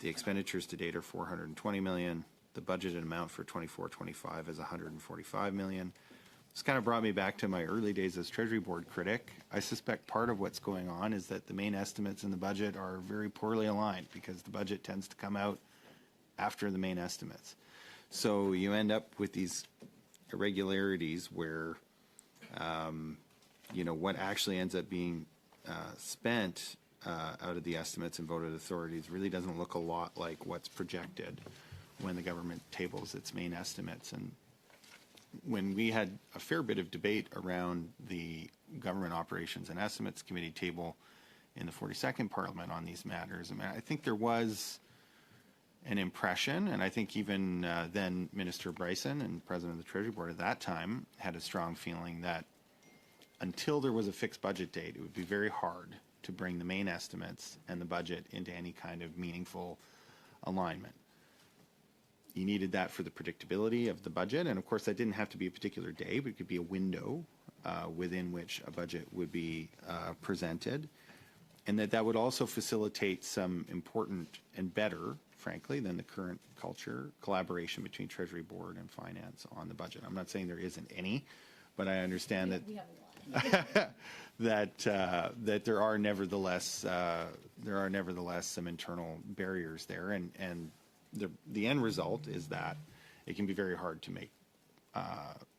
The expenditures to date are $420 million. The budgeted amount for 24-25 is $145 million. This kind of brought me back to my early days as Treasury Board critic. I suspect part of what's going on is that the main estimates in the budget are very poorly aligned because the budget tends to come out after the main estimates. So you end up with these irregularities where, what actually ends up being spent out of the estimates and voted authorities really doesn't look a lot like what's projected when the government tables its main estimates. And when we had a fair bit of debate around the Government Operations and Estimates Committee table in the 42nd Parliament on these matters, I think there was an impression, and I think even then Minister Bryson and President of the Treasury Board at that time had a strong feeling that until there was a fixed budget date, it would be very hard to bring the main estimates and the budget into any kind of meaningful alignment. You needed that for the predictability of the budget, and of course that didn't have to be a particular day, but it could be a window within which a budget would be presented, and that would also facilitate some important and better, frankly, than the current culture, collaboration between Treasury Board and Finance on the budget. I'm not saying there isn't any, but I understand that that there are nevertheless some internal barriers there, and the end result is that it can be very hard to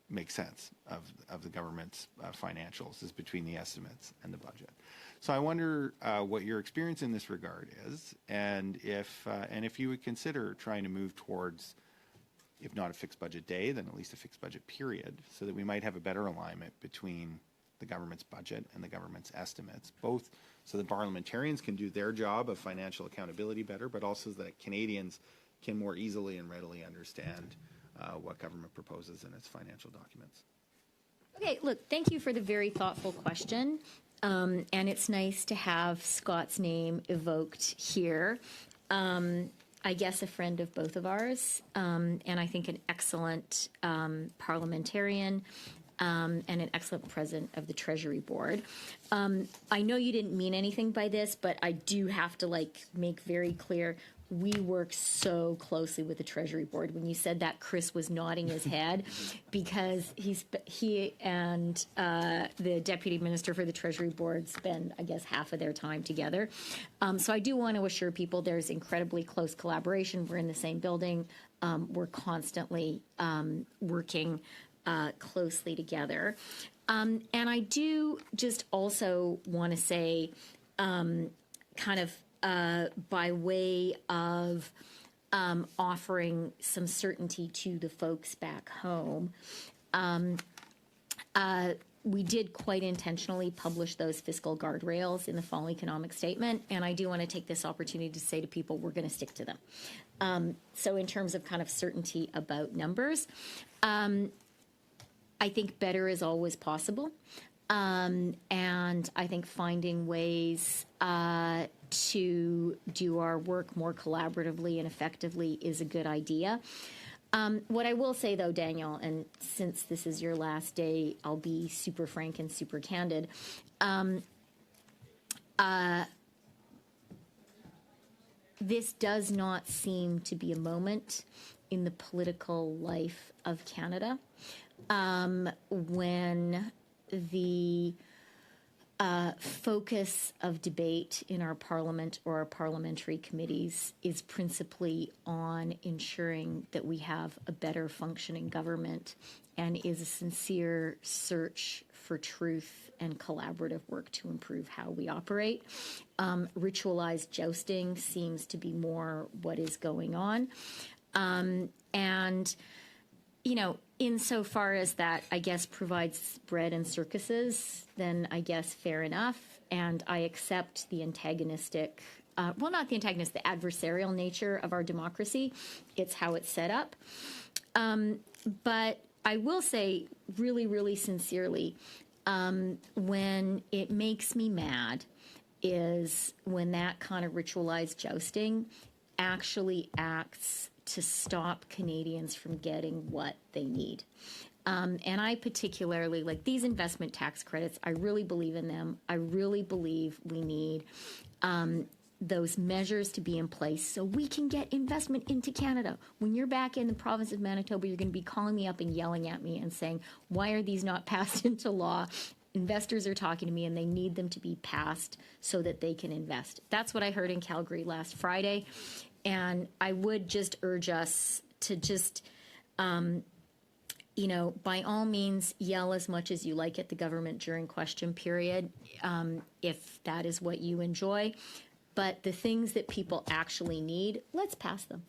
make sense of the government's financials is between the estimates and the budget. So I wonder what your experience in this regard is, and if you would consider trying to move towards, if not a fixed budget day, then at least a fixed budget period, so that we might have a better alignment between the government's budget and the government's estimates, both so that parliamentarians can do their job of financial accountability better, but also that Canadians can more easily and readily understand what government proposes in its financial documents. Okay, look, thank you for the very thoughtful question. And it's nice to have Scott's name evoked here. I guess a friend of both of ours, and I think an excellent parliamentarian, and an excellent president of the Treasury Board. I know you didn't mean anything by this, but I do have to make very clear, we work so closely with the Treasury Board. When you said that, Chris was nodding his head because he and the Deputy Minister for the Treasury Board spend, I guess, half of their time together. So I do want to assure people there's incredibly close collaboration. We're in the same building. We're constantly working closely together. And I do just also want to say, by way of offering some certainty to the folks back home, we did quite intentionally publish those fiscal guardrails in the fall economic statement, and I do want to take this opportunity to say to people we're going to stick to them. So in terms of kind of certainty about numbers, I think better is always possible, and I think finding ways to do our work more collaboratively and effectively is a good idea. What I will say, though, Daniel, and since this is your last day, I'll be super frank and super candid. This does not seem to be a moment in the political life of Canada when the focus of debate in our parliament or our parliamentary committees is principally on ensuring that we have a better functioning government and is a sincere search for truth and collaborative work to improve how we operate. Ritualized jousting seems to be more what is going on. And, you know, insofar as that, I guess, provides bread and circuses, then I guess fair enough. And I accept the antagonistic, well, not the antagonist, the adversarial nature of our democracy. It's how it's set up. But I will say really, really sincerely, when it makes me mad is when that kind of ritualized jousting actually acts to stop Canadians from getting what they need. And I particularly, like these investment tax credits, I really believe in them. I really believe we need those measures to be in place so we can get investment into Canada. When you're back in the province of Manitoba, you're going to be calling me up and yelling at me and saying, why are these not passed into law? Investors are talking to me and they need them to be passed so that they can invest. That's what I heard in Calgary last Friday. And I would just urge us to just, by all means, yell as much as you like at the government during question period, if that is what you enjoy. But the things that people actually need, let's pass them.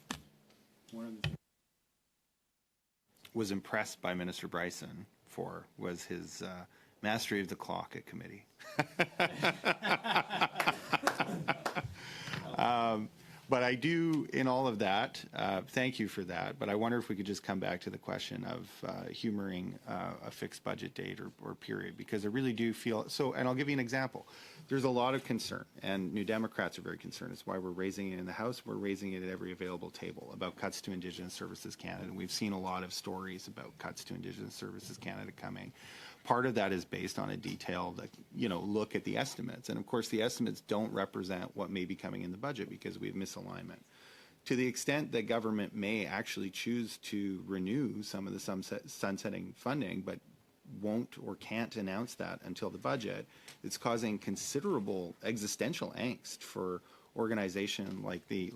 Was impressed by Minister Bryson for was his mastery of the clock at committee. But I do, in all of that, thank you for that. But I wonder if we could just come back to the question of humoring a fixed budget date or period, because I really do feel so. And I'll give you an example. There's a lot of concern, and New Democrats are very concerned. It's why we're raising it in the House. We're raising it at every available table about cuts to Indigenous Services Canada. And we've seen a lot of stories about cuts to Indigenous Services Canada coming. Part of that is based on a detailed, look at the estimates. And of course, the estimates don't represent what may be coming in the budget because we have misalignment. To the extent that government may actually choose to renew some of the sunsetting funding, but won't or can't announce that until the budget, it's causing considerable existential angst for organizations like the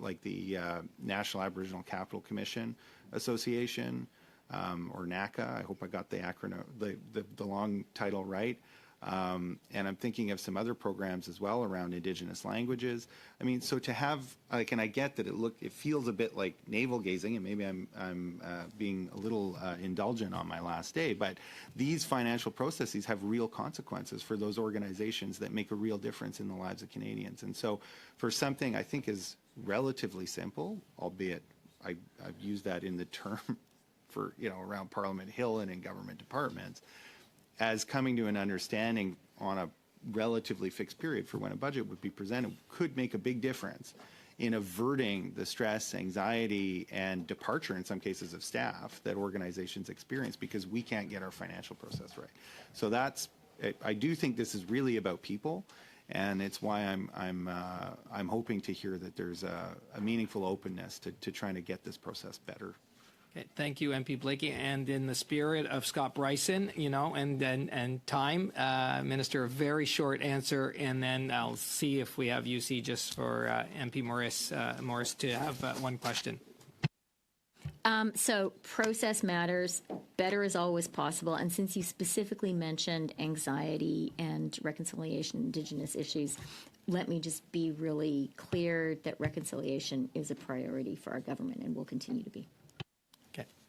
National Aboriginal Capital Commission Association, or NACA. I hope I got the acronym, the long title right. And I'm thinking of some other programs as well around Indigenous languages. I mean, so to have, and I get that it feels a bit like navel gazing, and maybe I'm being a little indulgent on my last day, but these financial processes have real consequences for those organizations that make a real difference in the lives of Canadians. And so for something I think is relatively simple, albeit I've used that in the term for, around Parliament Hill and in government departments, as coming to an understanding on a relatively fixed period for when a budget would be presented could make a big difference in averting the stress, anxiety, and departure in some cases of staff that organizations experience because we can't get our financial process right. So I do think this is really about people, and it's why I'm hoping to hear that there's a meaningful openness to trying to get this process better. Okay, thank you, MP Blakey. And in the spirit of Scott Bryson, and time, Minister, a very short answer, and then I'll see if we have UC just for MP Morris to have one question. So process matters. Better is always possible. And since you specifically mentioned anxiety and reconciliation, Indigenous issues, let me just be really clear that reconciliation is a priority for our government and will continue to be.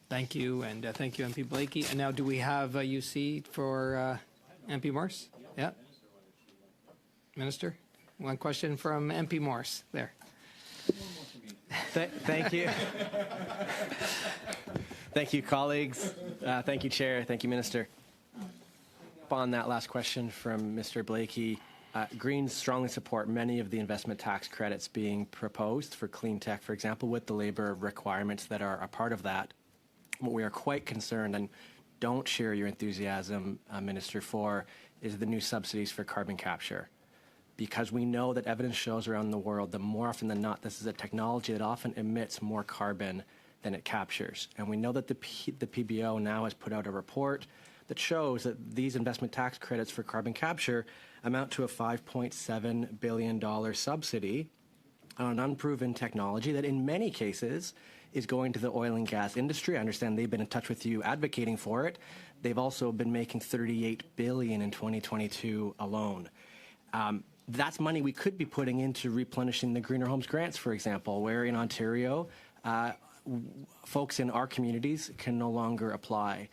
Thank you, and thank you, MP Blakey. And now, do we have UC for MP Morse? Yeah. Minister, one question from MP Morse there. Thank you. Thank you, colleagues. Thank you, Chair. Thank you, Minister. On that last question from Mr. Blakey, Greens strongly support many of the investment tax credits being proposed for clean tech, for example, with the labor requirements that are a part of that. What we are quite concerned and don't share your enthusiasm, Minister, for is the new subsidies for carbon capture. Because we know that evidence shows around the world that more often than not, this is a technology that often emits more carbon than it captures. And we know that the PBO now has put out a report that shows that these investment tax credits for carbon capture amount to a $5.7 billion subsidy on an unproven technology that in many cases is going to the oil and gas industry. I understand they've been in touch with you advocating for it. They've also been making $38 billion in 2022 alone. That's money we could be putting into replenishing the Greener Homes grants, for example, where in Ontario, folks in our communities can no longer apply.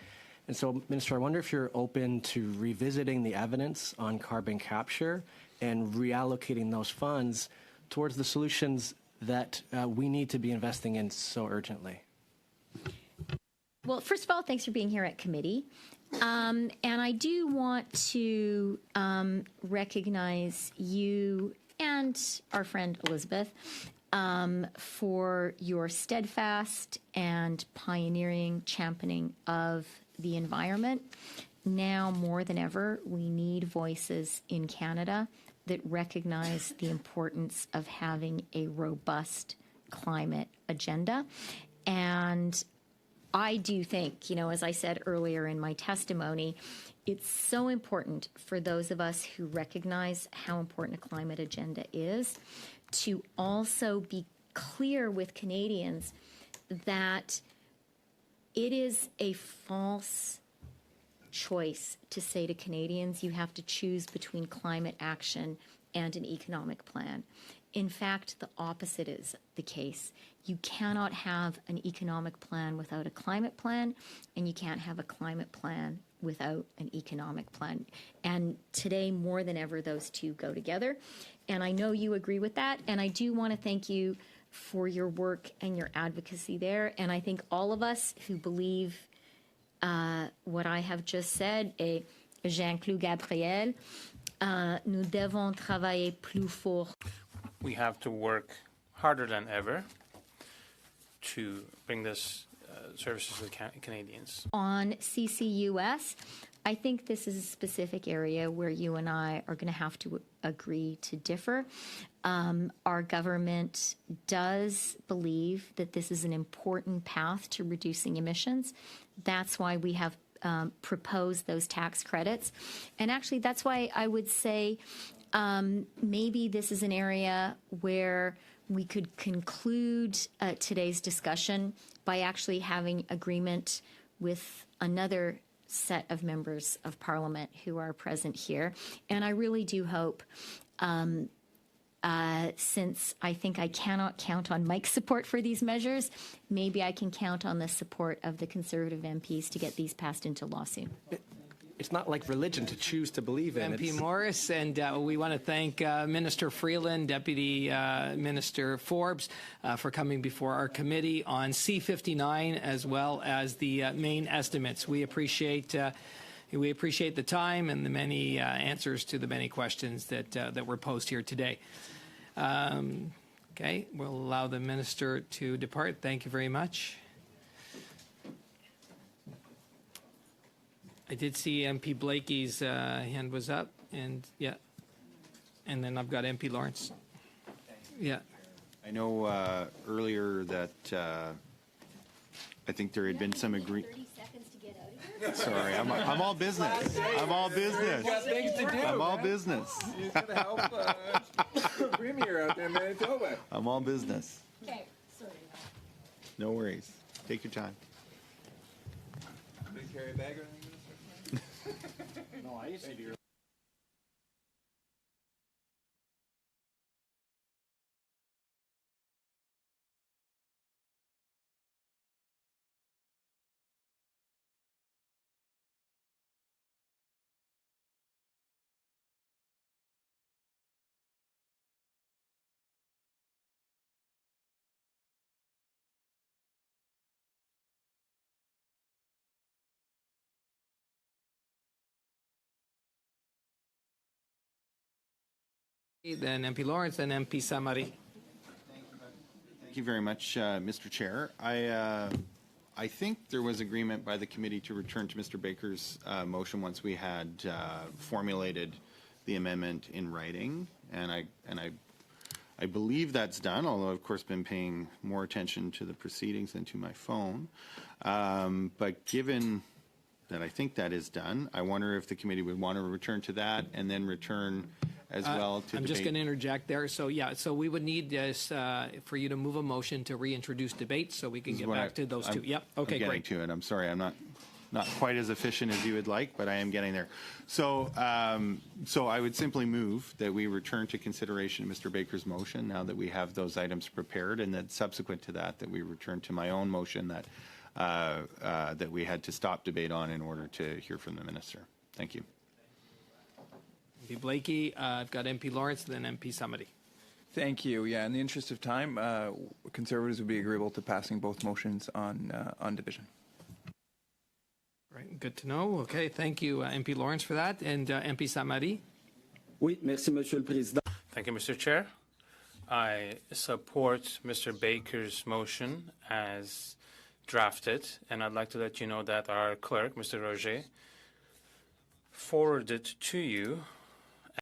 And so, Minister, I wonder if you're open to revisiting the evidence on carbon capture and reallocating those funds towards the solutions that we need to be investing in so urgently. Well, first of all, thanks for being here at committee. And I do want to recognize you and our friend Elizabeth for your steadfast and pioneering championing of the environment. Now more than ever, we need voices in Canada that recognize the importance of having a robust climate agenda. And I do think, as I said earlier in my testimony, it's so important for those of us who recognize how important a climate agenda is to also be clear with Canadians that it is a false choice to say to Canadians, you have to choose between climate action and an economic plan. In fact, the opposite is the case. You cannot have an economic plan without a climate plan, and you can't have a climate plan without an economic plan. And today, more than ever, those two go together. And I know you agree with that, and I do want to thank you for your work and your advocacy there. And I think all of us who believe what I have just said, et j'inclus Gabriel, nous devons travailler plus fort. We have to work harder than ever to bring this services to the Canadians. On CCUS, I think this is a specific area where you and I are going to have to agree to differ. Our government does believe that this is an important path to reducing emissions. That's why we have proposed those tax credits. And actually, that's why I would say maybe this is an area where we could conclude today's discussion by actually having agreement with another set of members of Parliament who are present here. And I really do hope, since I think I cannot count on Mike's support for these measures, maybe I can count on the support of the Conservative MPs to get these passed into law soon. It's not like religion to choose to believe in. MP Morris, and we want to thank Minister Freeland, Deputy Minister Forbes, for coming before our committee on C-59 as well as the main estimates. We appreciate the time and the many answers to the many questions that were posed here today. Okay, we'll allow the minister to depart. Thank you very much. I did see MP Blakey's hand was up, and yeah, and then I've got MP Lawrence. Yeah. I know earlier that I think there had been some 30 seconds to get out of here. Sorry, I'm all business. I'm all business. Things to do, I'm all business. He's going to help Premier out there in Manitoba. I'm all business. Okay, sorry. No worries. Take your time. Big carry bag or anything? No, I used to be Then MP Lawrence, then MP Samari. Thank you very much, Mr. Chair. I think there was agreement by the committee to return to Mr. Baker's motion once we had formulated the amendment in writing, and I believe that's done, although I've, of course, been paying more attention to the proceedings than to my phone. But given that I think that is done, I wonder if the committee would want to return to that and then return as well to I'm just going to interject there. So, yeah, so we would need this for you to move a motion to reintroduce debate so we can get back to those two. Yep. Okay, I'm getting great. to it. I'm sorry. I'm not quite as efficient as you would like, but I am getting there. So, so I would simply move that we return to consideration of Mr. Baker's motion now that we have those items prepared, and that subsequent to that, that we return to my own motion that that we had to stop debate on in order to hear from the minister. Thank you. MP Blakey, I've got MP Lawrence, and then MP Samari. Thank you. Yeah, in the interest of time, Conservatives would be agreeable to passing both motions on division. Right, good to know. Okay, thank you, MP Lawrence, for that. And MP Samari? Oui, merci, Monsieur le Président. Thank you, Mr. Chair. I support Mr. Baker's motion as drafted, and I'd like to let you know that our clerk, Mr. Roger, forwarded to you